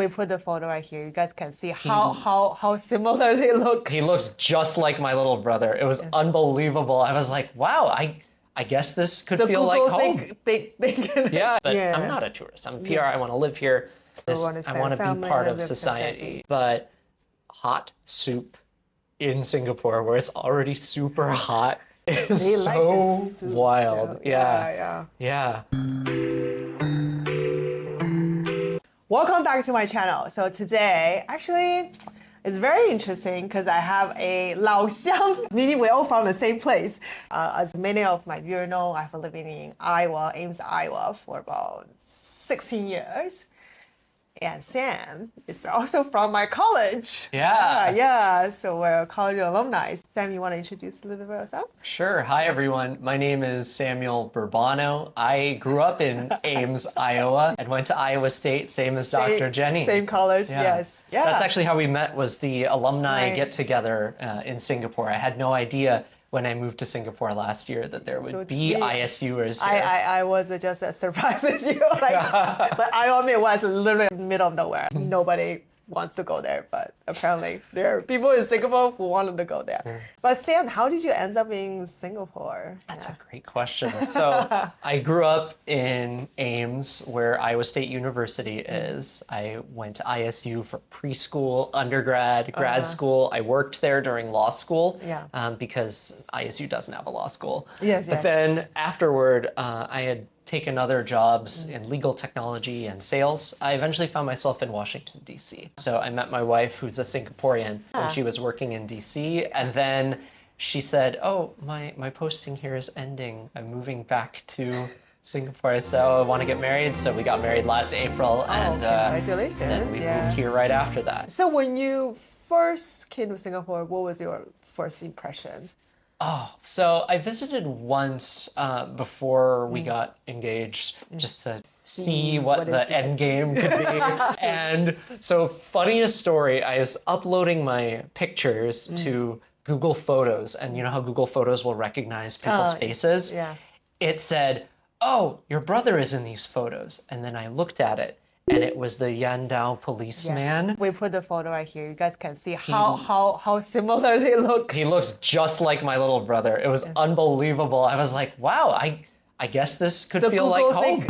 we put the photo right here. You guys can see how similar they look. He looks just like my little brother. It was unbelievable. I was like, wow, I guess this could feel Google like home. They can, Yeah, but I'm not a tourist. I'm a PR. I want to live here. I want to be part of society. But hot soup in Singapore, where it's already super hot, is so wild. Yeah. Welcome back to my channel. So today, actually, it's very interesting because I have a 老乡, meaning we're all from the same place. As many of my viewers know, I've been living in Iowa, Ames, Iowa for about 16 years. And Sam is also from my college. Yeah. So we're college alumni. Sam, you want to introduce a little bit about yourself? Sure. Hi, everyone. My name is Samuel Burbano. I grew up in Ames, Iowa, and went to Iowa State, same as Dr. Jenny. Same college, yes. Yeah. That's actually how we met, was the alumni get-together in Singapore. I had no idea when I moved to Singapore last year that there would be ISUers here. I was just as surprised as you. But Iowa was literally in the middle of nowhere. Nobody wants to go there, but apparently there are people in Singapore who wanted to go there. But Sam, how did you end up in Singapore? That's a great question. So I grew up in Ames, where Iowa State University is. I went to ISU for preschool, undergrad, grad school. I worked there during law school because ISU doesn't have a law school. But then afterward, I had taken other jobs in legal technology and sales. I eventually found myself in Washington, D.C. So I met my wife, who's a Singaporean, when she was working in D.C. And then she said, oh, my posting here is ending. I'm moving back to Singapore, so I want to get married. So we got married last April. And congratulations. And we moved here right after that. So when you first came to Singapore, what was your first impressions? Oh, so I visited once before we got engaged, just to see what the end game could be. And so, funniest story, I was uploading my pictures to Google Photos, and you know how Google Photos will recognize people's faces? It said, oh, your brother is in these photos. And then I looked at it, and it was the Yandao policeman. We put the photo right here. You guys can see how similar they look. He looks just like my little brother. It was unbelievable. I was like, wow, I guess this could feel like home.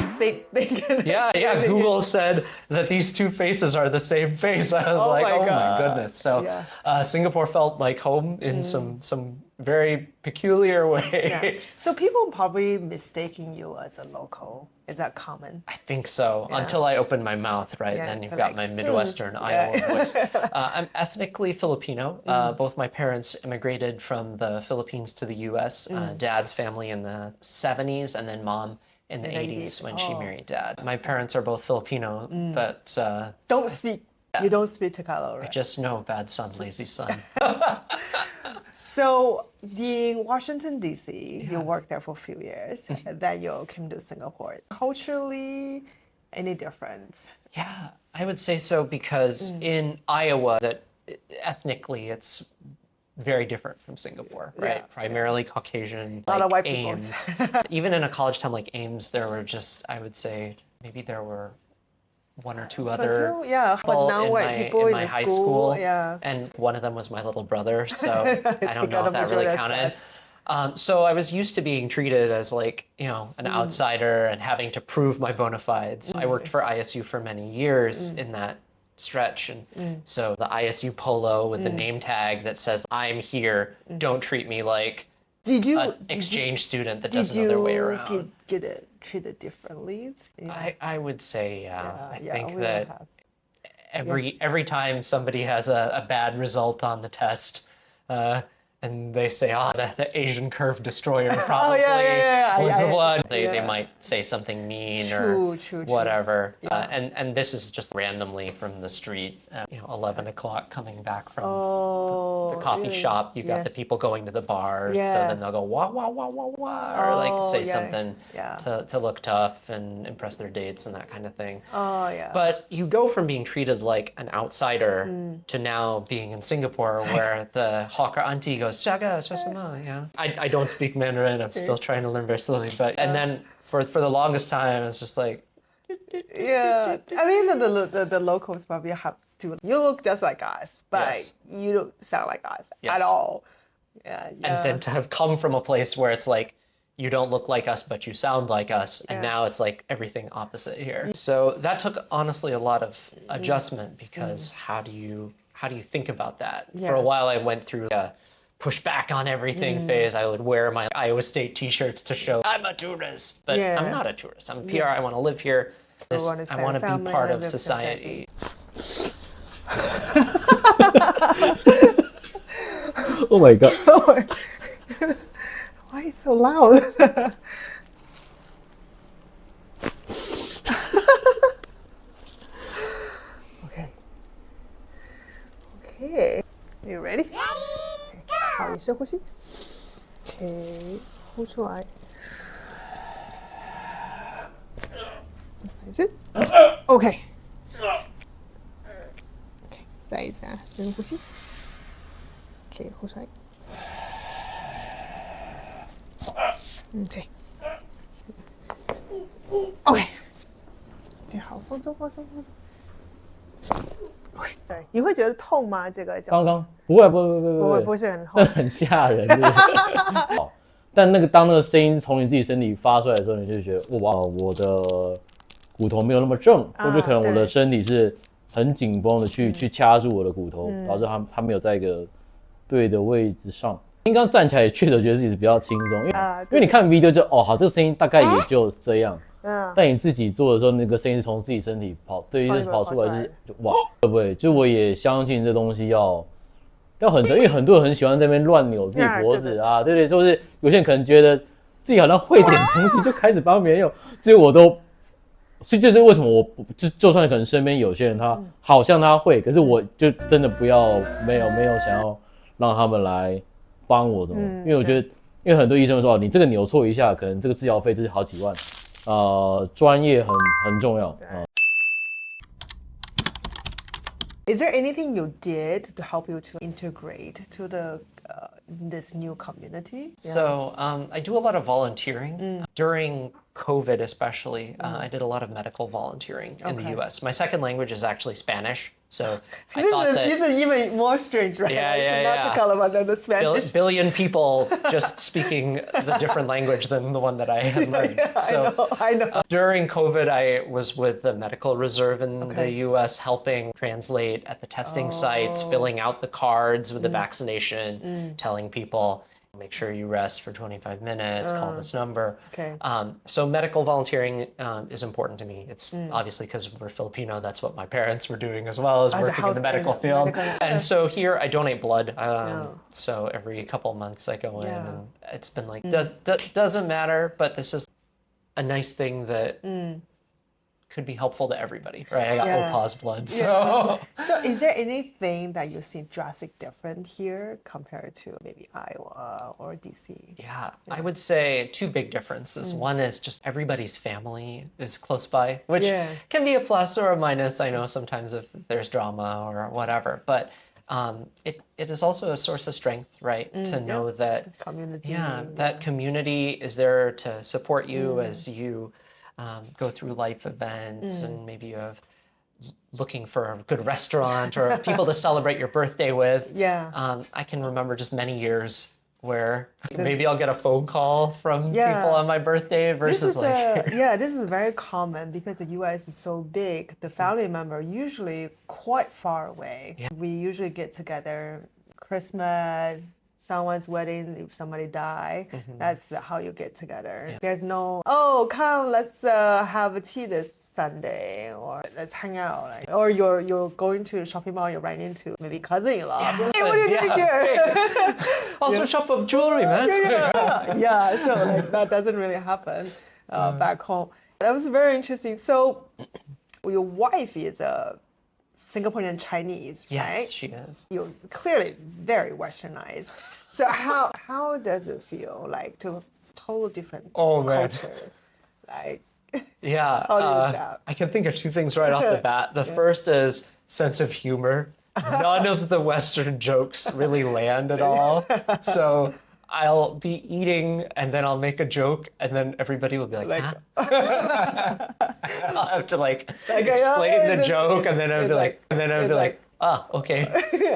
Google said that these two faces are the same face. I was like, oh my goodness. So Singapore felt like home in some very peculiar ways. So people probably mistaking you as a local. Is that common? I think so. Until I opened my mouth, right? Then you've got my Midwestern Iowa voice. I'm ethnically Filipino. Both my parents immigrated from the Philippines to the U.S. Dad's family in the 70s, and then mom in the 80s when she married dad. My parents are both Filipino, but don't speak. You don't speak Tagalog, right? I just know bad son, lazy son. So in Washington, D.C., you worked there for a few years, and then you came to Singapore. Culturally, any difference? Yeah, I would say so, because in Iowa, that ethnically, it's very different from Singapore, right? Primarily Caucasian, A lot of white Ames. Even in a college town like Ames, there were just, I would say, maybe there were one or two other but non-white people in my high school, and one of them was my little brother, so I don't know if that really counted. So I was used to being treated as like, you know, an outsider and having to prove my bona fides. I worked for ISU for many years in that stretch, and so the ISU polo with the name tag that says I'm here, don't treat me like an exchange student that doesn't know their way around. Did you get it treated differently? I would say, I think that every time somebody has a bad result on the test, and they say, the Asian curve destroyer probably was the one. They might say something mean or whatever. And this is just randomly from the street, 11 o'clock coming back from the coffee shop. You got the people going to the bars, so then they'll go, wah, wah, wah, wah, wah, or like say something to look tough and impress their dates and that kind of thing. But you go from being treated like an outsider to now being in Singapore where the hawker auntie goes, I don't speak Mandarin. I'm still trying to learn very slowly. But and then for the longest time, it's just like, Yeah, I mean the locals probably have to. You look just like us, but Yes. you don't sound like us Yes. at all. Yeah, And yeah. then to have come from a place where it's like you don't look like us but you sound like us, and Yeah. now it's like everything opposite here. So that took honestly a lot of adjustment, because how do you think about that? For Yeah. a while I went through a push back on everything phase. I would wear my Iowa State t-shirts to show I'm a tourist, but Yeah. I'm not a tourist. I'm a PR. I want to live here. I want to be family, part of live society. Oh my god. Why is it so loud? Okay. Okay. You ready? 好，也深呼吸。Okay，呼出来。再一次。OK。再一次啊，深呼吸。OK，呼出来。OK。OK。对，好，放松，放松，放松。OK，对，你会觉得痛吗？这个刚刚不会，不会，不是很痛那。很吓人。是不是好但当那个声音从你自己身体发出来的时候，你就觉得哇，我的骨头没有那么正，或者可能我的身体是很紧绷的去掐住我的骨头，导致它没有在一个对的位置上。刚刚站起来也确实觉得自己是比较轻松，因为你看 video 就好，这个声音大概也就这样。但你自己做的时候，那个声音是从自己身体跑出来，就哇，会不会？就我也相信这东西要很准，因为很多人很喜欢在那边乱扭自己脖子啊，对，就是有些人可能觉得自己好像会点东西，就开始帮别人用，所以我都，所以就是为什么我就算可能身边有些人他好像他会，可是我就真的不要没有想要让他们来帮我什么，因为我觉得，因为很多医生说，你这个扭错一下，可能这个治疗费就是好几万。专业很重要。Is there anything you did to help you to integrate to the this new community? So I do a lot of volunteering during COVID, especially. I did a lot of medical volunteering in the U.S. My second language is actually Spanish, so I thought that this is even more strange, right? Not to call about the Spanish. Billion people just speaking the different language than the one that I had learned. So I know. During COVID, I was with the medical reserve in the U.S. helping translate at the testing sites, filling out the cards with the vaccination, telling people, make sure you rest for 25 minutes, call this number. Okay. So medical volunteering is important to me. It's obviously because we're Filipino, that's what my parents were doing as well, as working in the medical field. And so here I donate blood. So every couple of months I go in, and it's been like, doesn't matter, but this is a nice thing that could be helpful to everybody, right? I got Opa's blood, so. So is there anything that you see drastic different here compared to maybe Iowa or DC? Yeah, I would say two big differences. One is just everybody's family is close by, which can be a plus or a minus. I know sometimes if there's drama or whatever, but it is also a source of strength, right? To know that community. That community is there to support you as you go through life events, and maybe you have looking for a good restaurant or people to celebrate your birthday with. I can remember just many years where maybe I'll get a phone call from people on my birthday versus this is very common because the US is so big. The family member usually quite far away. We usually get together Christmas, someone's wedding, if somebody die, that's how you get together. There's no, oh, come, let's have a tea this Sunday, or let's hang out. Or you're going to a shopping mall, you're running into maybe cousin-in-law. Hey, what are you doing here? Also shop of jewelry, man. So like that doesn't really happen back home. That was very interesting. So your wife is a Singaporean Chinese, right? Yes, she is. You're clearly very westernized. So how does it feel like to a total different culture? Like how do you adapt? I can think of two things right off the bat. The first is sense of humor. None of the Western jokes really land at all. So I'll be eating and then I'll make a joke and then everybody will be like, huh? I'll have to explain the joke and then I'll be like, ah, okay.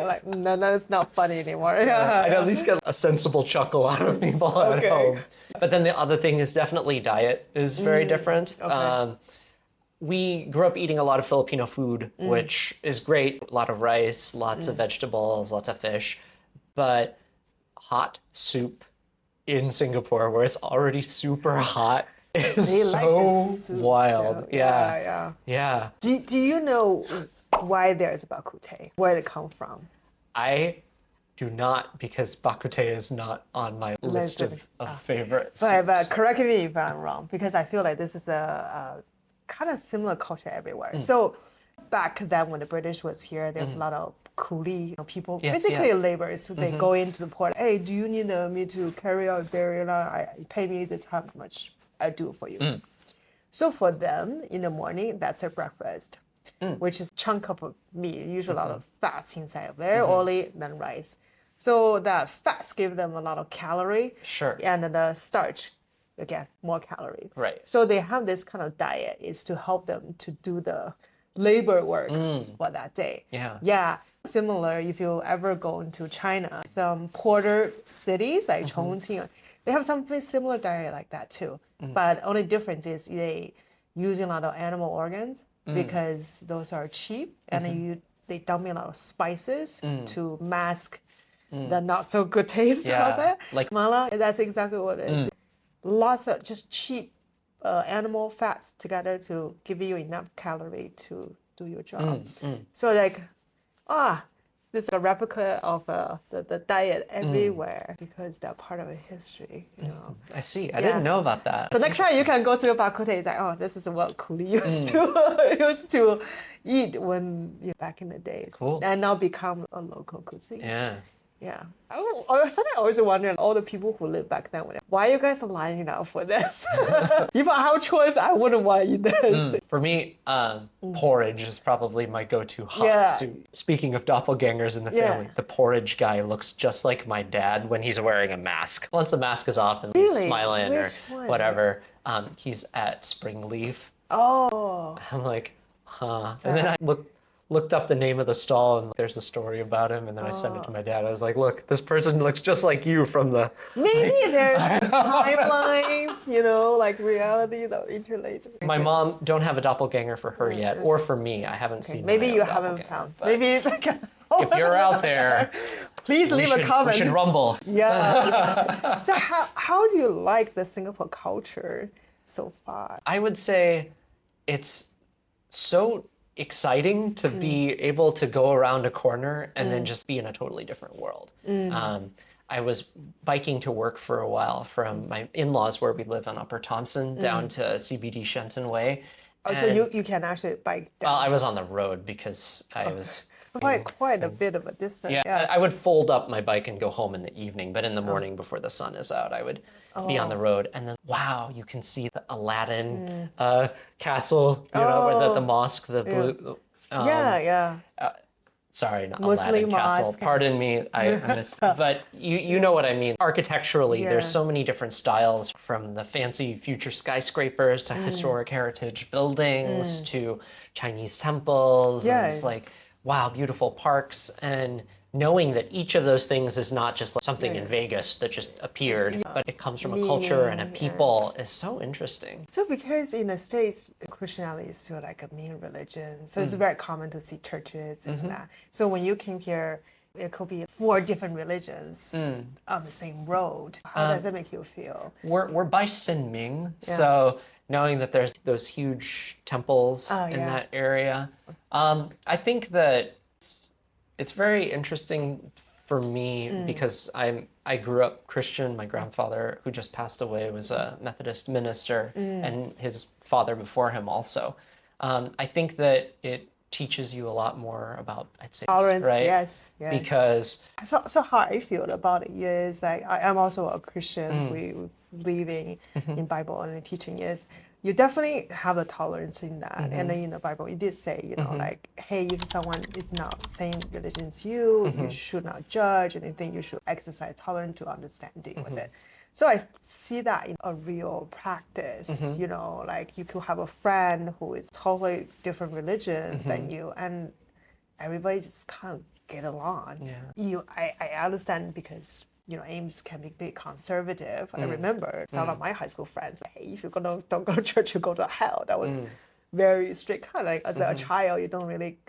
Like, no, it's not funny anymore. I'd at least get a sensible chuckle out of people at home. But then the other thing is definitely diet is very different. Okay. We grew up eating a lot of Filipino food, which is great. A lot of rice, lots of vegetables, lots of fish. But hot soup in Singapore, where it's already super hot, is so wild. Yeah. Do you know why there's bak kut teh? Where they come from? I do not, because bak kut teh is not on my list of favorites. But correct me if I'm wrong, because I feel like this is a kind of similar culture everywhere. So back then when the British was here, there's a lot of coolie people, basically laborers. They go into the port. Hey, do you need me to carry out burial? Pay me this how much I do for you. So for them in the morning, that's their breakfast, which is a chunk of meat, usually a lot of fats inside of there, oily, then rice. So that fats give them a lot of calorie. Sure. And the starch, again, more calorie. Right. So they have this kind of diet is to help them to do the labor work for that day. Yeah. Similar, if you ever go into China, some border cities like Chongqing, they have something similar diet like that too. But only difference is they use a lot of animal organs because those are cheap, and they dump in a lot of spices to mask the not so good taste of it. Like mala, that's exactly what it is. Lots of just cheap animal fats together to give you enough calorie to do your job. So this is a replica of the diet everywhere because they're part of a history. I see. I didn't know about that. So next time you can go to a bak kut teh, it's like, oh, this is what coolie used to eat when back in the days. Cool. And now become a local cuisine. Yeah. Sometimes I always wonder, all the people who lived back then, why are you guys lining up for this? If I have a choice, I wouldn't want to eat this. For me, porridge is probably my go-to hot soup. Speaking of doppelgangers in the family, the porridge guy looks just like my dad when he's wearing a mask. Once the mask is off and he's smiling or whatever, he's at Springleaf. Oh. I'm like, huh. And then I looked up the name of the stall and there's a story about him, and then I sent it to my dad. I was like, look, this person looks just like you from the... Maybe there's timelines, like reality that interlates. My mom, don't have a doppelganger for her yet, or for me. I haven't seen Maybe you haven't found. Maybe it's like if you're out there, please leave a comment. We should rumble. Yeah. So how do you like the Singapore culture so far? I would say it's so exciting to be able to go around a corner and then just be in a totally different world. I was biking to work for a while from my in-laws where we live on Upper Thompson down to CBD Shenton Way. Oh, so you can actually bike down. Well, I was on the road because I was... Quite a bit of a distance. Yeah, I would fold up my bike and go home in the evening, but in the morning before the sun is out, I would be on the road. And then, wow, you can see the Aladdin castle, where the mosque, the blue... sorry, not Muslim Aladdin castle. mosque. Pardon me, I missed. But you know what I mean. Architecturally, there's so many different styles, from the fancy future skyscrapers to historic heritage buildings to Chinese temples. And it's like, wow, beautiful parks. And knowing that each of those things is not just like something in Vegas that just appeared, but it comes from a culture and a people is so interesting. So because in the States, Christianity is still like a main religion, so it's very common to see churches and that. So when you came here, it could be 4 different religions on the same road. How does that make you feel? We're by Sinming, so knowing that there's those huge temples in that area, I think that it's very interesting for me because I grew up Christian. My grandfather, who just passed away, was a Methodist minister, and his father before him also. I think that it teaches you a lot more about, I'd say, tolerance, right? Yes. Because so how I feel about it is like I'm also a Christian. We believing in Bible and the teaching is you definitely have a tolerance in that. And then in the Bible, it did say, you know, like, hey, if someone is not same religion as you, you should not judge anything. You should exercise tolerance to understanding with it. So I see that in a real practice, you know, like you could have a friend who is totally different religion than you, and everybody just can't get along. I understand because, you know, Ames can be a bit conservative. I remember some of my high school friends, hey, if you don't go to church, you go to hell. That was very strict. Kind of like as a child, you don't really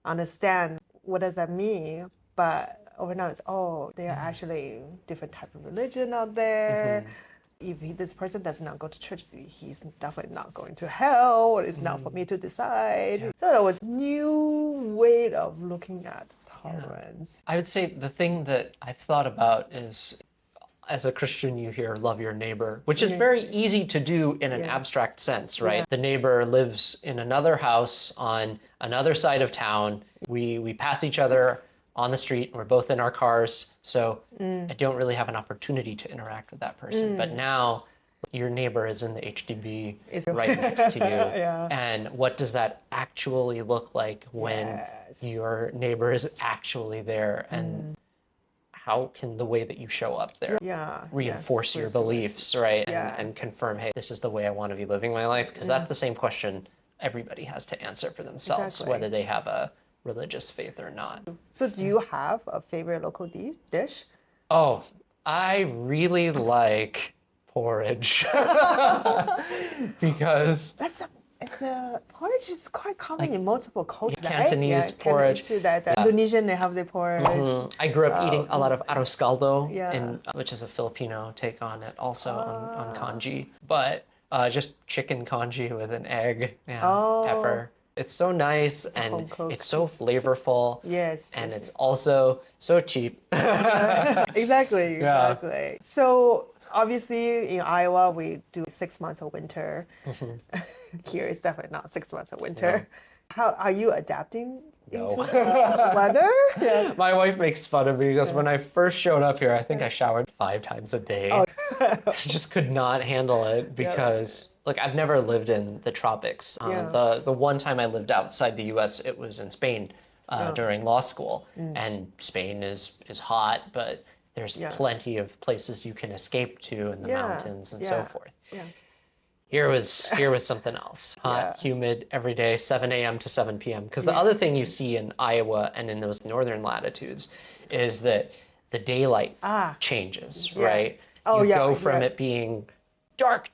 understand what does that mean. But over now, it's there are actually different type of religion out there. If this person does not go to church, he's definitely not going to hell, or it's not for me to decide. So that was new way of looking at tolerance. I would say the thing that I've thought about is, as a Christian, you hear love your neighbor, which is very easy to do in an abstract sense, right? The neighbor lives in another house on another side of town. We pass each other on the street, we're both in our cars, so I don't really have an opportunity to interact with that person. But now your neighbor is in the HDB right next to you. And what does that actually look like when your neighbor is actually there? And how can the way that you show up there reinforce your beliefs, right? And confirm, hey, this is the way I want to be living my life? Because that's the same question everybody has to answer for themselves, whether they have a religious faith or not. So do you have a favorite local dish? Oh, I really like porridge because Porridge is quite common in multiple cultures. Cantonese porridge. Indonesian, they have the porridge. I grew up eating a lot of arroz caldo, which is a Filipino take on it, also on congee. But just chicken congee with an egg and pepper. It's so nice and it's so flavorful. And it's also so cheap. Exactly. So obviously in Iowa, we do 6 months of winter. Here it's definitely not 6 months of winter. How are you adapting into the weather? My wife makes fun of me because when I first showed up here, I think I showered 5 times a day. I just could not handle it because like I've never lived in the tropics. The one time I lived outside the US, it was in Spain during law school. And Spain is hot, but there's plenty of places you can escape to in the mountains and so forth. Here was something else. Hot, humid, every day, 7 a.m. to 7 p.m. Because the other thing you see in Iowa and in those northern latitudes is that the daylight changes, right? You go from it being dark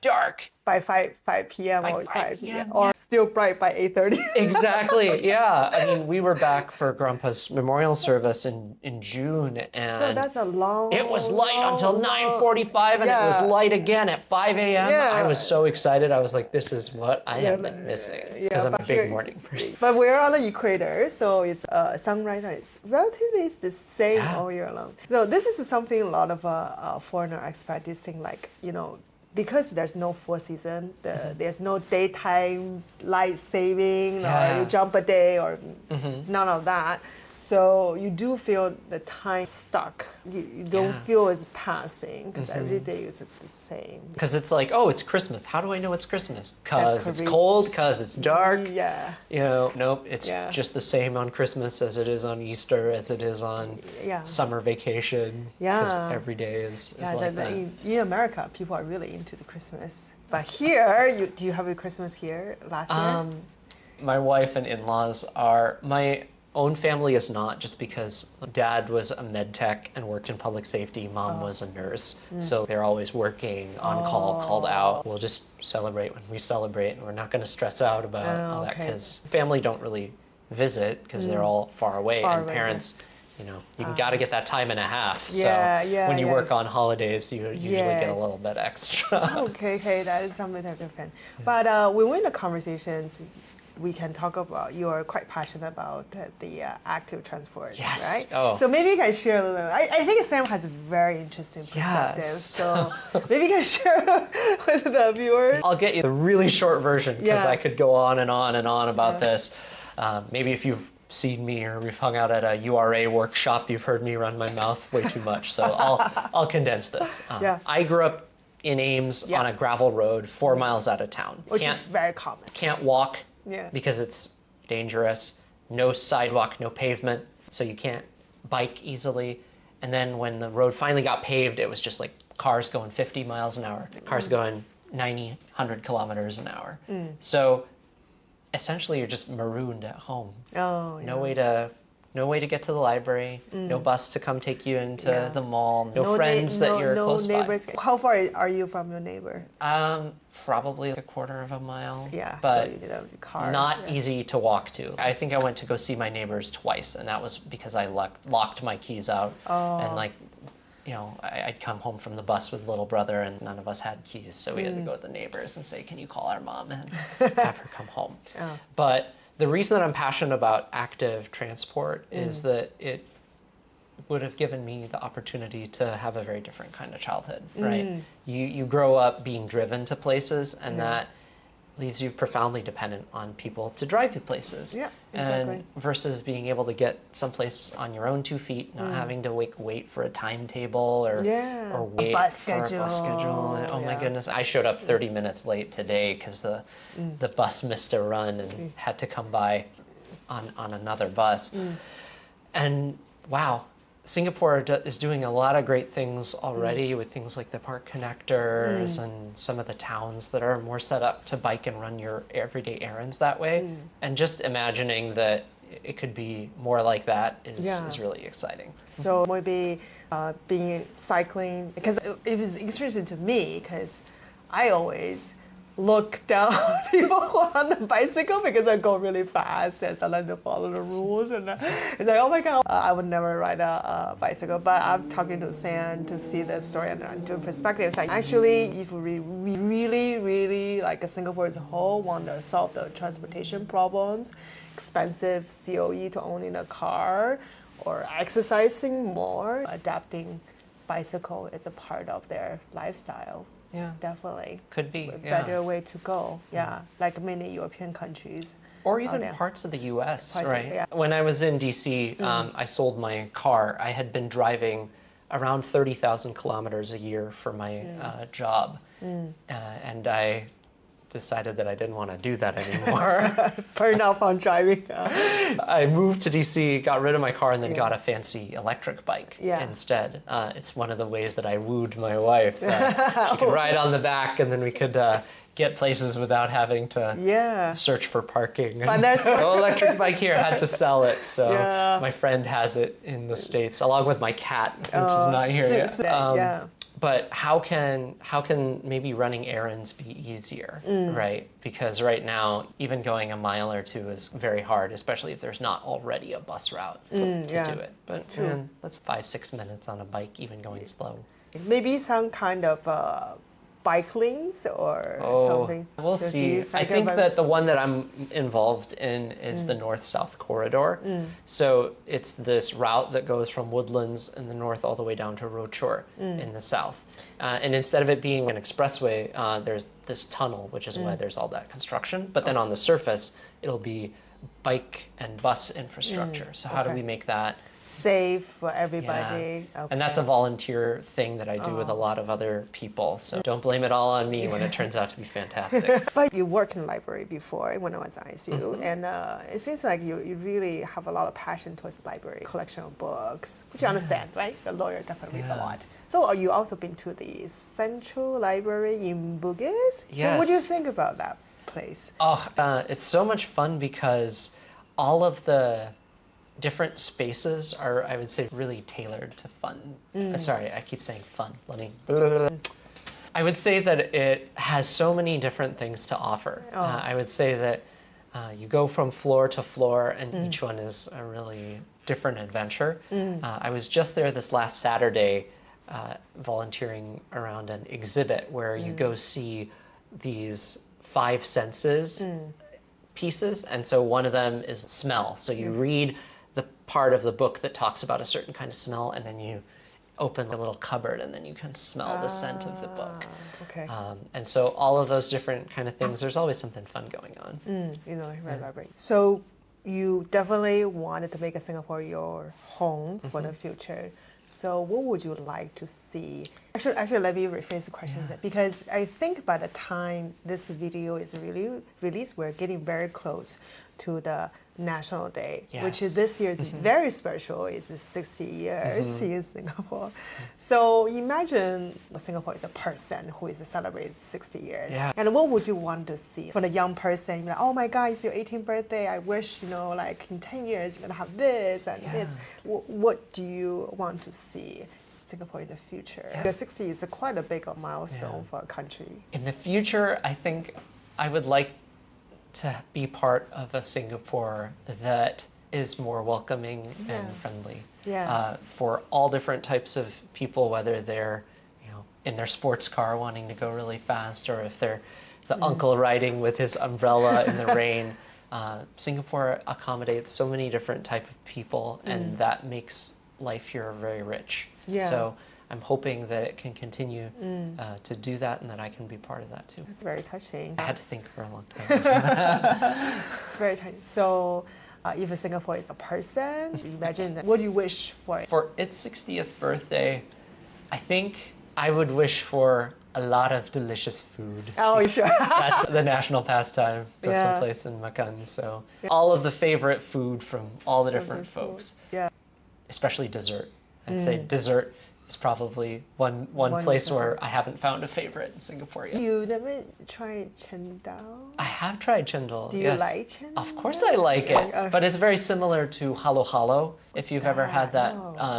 by 5 p.m. or 5 p.m. or still bright by 8:30. Exactly. Yeah. I mean, we were back for Grandpa's memorial service in June, and so that's a long. It was light until 9:45, and it was light again at 5 a.m. I was so excited. I was like, "This is what I have been missing," because I'm a big morning person. But we're on the equator, so it's sunrise. It's relatively the same all year long. So this is something a lot of foreigner expats think, like, you know, because there's no four season, there's no daytime light saving, or you jump a day, or none of that. So you do feel the time stuck. You don't feel it's passing because every day is the same. Because it's like, oh, it's Christmas. How do I know it's Christmas? Because it's cold, because it's dark. You know, nope, it's just the same on Christmas as it is on Easter, as it is on summer vacation. Because every day is like that. In America, people are really into the Christmas. But here, do you have a Christmas here last year? My wife and in-laws are, my own family is not, just because dad was a med tech and worked in public safety. Mom was a nurse. So they're always working, on call, called out. We'll just celebrate when we celebrate, and we're not going to stress out about all that, because family don't really visit because they're all far away, and parents, you know, you got to get that time and a half. So when you work on holidays, you usually get a little bit extra. Okay, that is something different. But when we're in the conversations, we can talk about, you are quite passionate about the active transport, right? So maybe you can share a little bit. I think Sam has a very interesting perspective. So maybe you can share with the viewers. I'll get you the really short version, because I could go on and on and on about this. Maybe if you've seen me or we've hung out at a URA workshop, you've heard me run my mouth way too much. So I'll condense this. I grew up in Ames on a gravel road 4 miles out of town. Which is very common. Can't walk Yeah. because it's dangerous. No sidewalk, no pavement, so you can't bike easily. And then when the road finally got paved, it was just like cars going 50 miles an hour, cars going 90, 100 kilometers an hour. So essentially you're just marooned at home. Oh, yeah. No way to get to the library, no bus to come take you into the mall, no friends that you're close neighbors. by. How far are you from your neighbor? Probably a quarter of a mile. Yeah, but so you need a car. not easy to walk to. I think I went to go see my neighbors twice, and that was because I locked my keys out. And like, you know, I'd come home from the bus with little brother, and none of us had keys, so we had to go to the neighbors and say, "Can you call our mom and have her come home?" But the reason that I'm passionate about active transport is that it would have given me the opportunity to have a very different kind of childhood, right? You grow up being driven to places, and that leaves you profoundly dependent on people to drive you places. Yeah, exactly. And versus being able to get someplace on your own 2 feet, not having to wait for a timetable or wait a bus for schedule. a bus schedule. Oh my goodness, I showed up 30 minutes late today because the bus missed a run and had to come by on another bus. And wow, Singapore is doing a lot of great things already with things like the park connectors and some of the towns that are more set up to bike and run your everyday errands that way. And just imagining that it could be more like that is really exciting. So maybe being cycling, because it was interesting to me because I always look down on people who are on the bicycle because I go really fast and sometimes I follow the rules and it's like, oh my god, I would never ride a bicycle. But I'm talking to Sam to see the story and to perspective. It's like actually if we really like Singapore as a whole want to solve the transportation problems, expensive COE to owning a car or exercising more, adapting bicycle is a part of their lifestyle. Yeah, definitely. Could be a better way to go. Yeah, like many European countries. Or even parts of the US, right? When I was in DC, I sold my car. I had been driving around 30,000 kilometers a year for my job. And I decided that I didn't want to do that anymore. Burn off on driving. I moved to DC, got rid of my car, and then got a fancy electric bike instead. It's one of the ways that I wooed my wife. She could ride on the back, and then we could get places without having to search for parking. But there's no electric bike here, had to sell it. So my friend has it in the States, along with my cat, which is not here yet. But how can maybe running errands be easier, right? Because right now, even going a mile or two is very hard, especially if there's not already a bus route to do it. But man, that's 5-6 minutes on a bike, even going slow. Maybe some kind of bike lanes or something. We'll see. I think that the one that I'm involved in is the north-south corridor. So it's this route that goes from Woodlands in the north all the way down to Rochor in the south. And instead of it being an expressway, there's this tunnel, which is why there's all that construction. But then on the surface, it'll be bike and bus infrastructure. So how do we make that safe for everybody? Okay. And that's a volunteer thing that I do with a lot of other people. So don't blame it all on me when it turns out to be fantastic. But you worked in the library before when I was at ICU, and it seems like you really have a lot of passion towards the library, collection of books, which you understand, right? The lawyer definitely reads a lot. So you also been to the Central Library in Bugis? Yes. So what do you think about that place? It's so much fun because all of the different spaces are, I would say, really tailored to fun. Sorry, I keep saying fun. I would say that it has so many different things to offer. I would say that you go from floor to floor, and each one is a really different adventure. I was just there this last Saturday volunteering around an exhibit where you go see these 5 senses pieces. And so one of them is smell. So you read the part of the book that talks about a certain kind of smell, and then you open the little cupboard and then you can smell the scent of the book. Okay. And so all of those different kind of things, there's always something fun going on. Right. So you definitely wanted to make Singapore your home for the future. So what would you like to see? Actually, let me rephrase the question because I think by the time this video is really released, we're getting very close to the National Day, which is this year is very special. It's 60 years in Singapore. So imagine Singapore is a person who is celebrating 60 years. And what would you want to see for the young person? You're like, oh my God, it's your 18th birthday. I wish, like in 10 years, you're going to have this and this. What do you want to see Singapore in the future? Because 60 is quite a big milestone for a country. In the future, I think I would like to be part of a Singapore that is more welcoming and friendly for all different types of people, whether they're in their sports car wanting to go really fast, or if they're the uncle riding with his umbrella in the rain. Singapore accommodates so many different types of people, and that makes life here very rich. So I'm hoping that it can continue to do that, and that I can be part of that too. It's very touching. I had to think for a long time. It's very touching. So if Singapore is a person, imagine that, what do you wish for? For its 60th birthday, I think I would wish for a lot of delicious food. Oh, sure. That's the national pastime for some place in Makan. So all of the favorite food from all the different folks. Especially dessert. I'd say dessert is probably one place where I haven't found a favorite in Singapore yet. You never tried chendol? I have tried chendol. Do you like chendol? Of course I like it, but it's very similar to halo halo, if you've ever had that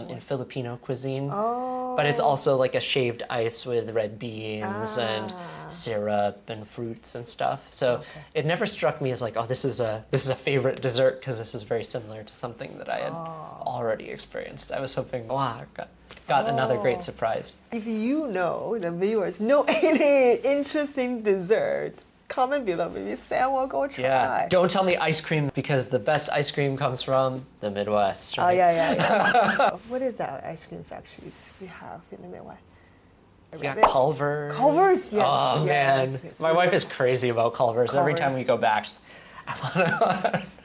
in Filipino cuisine. But it's also like a shaved ice with red beans and syrup and fruits and stuff. So it never struck me as like, oh, this is a favorite dessert, because this is very similar to something that I had already experienced. I was hoping, wow, I got another great surprise. If the viewers know any interesting dessert, comment below. Maybe Sam will go try. Yeah. Don't tell me ice cream, because the best ice cream comes from the Midwest. Right? Oh, yeah. What is that ice cream factories we have in the Midwest? Yeah, Culver's. Culver's, yes. Oh, man. My wife is crazy about Culver's. Every time we go back,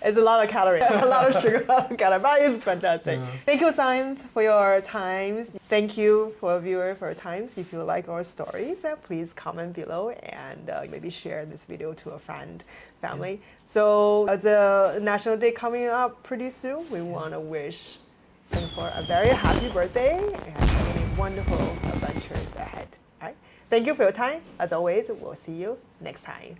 it's a lot of calories, a lot of sugar, a lot of calories, but it's fantastic. Thank you, Simon, for your time. Thank you, for viewer, for your time. If you like our stories, please comment below and maybe share this video to a friend, family. So as a National Day coming up pretty soon, we want to wish Singapore a very happy birthday and many wonderful adventures ahead. All right. Thank you for your time. As always, we'll see you next time.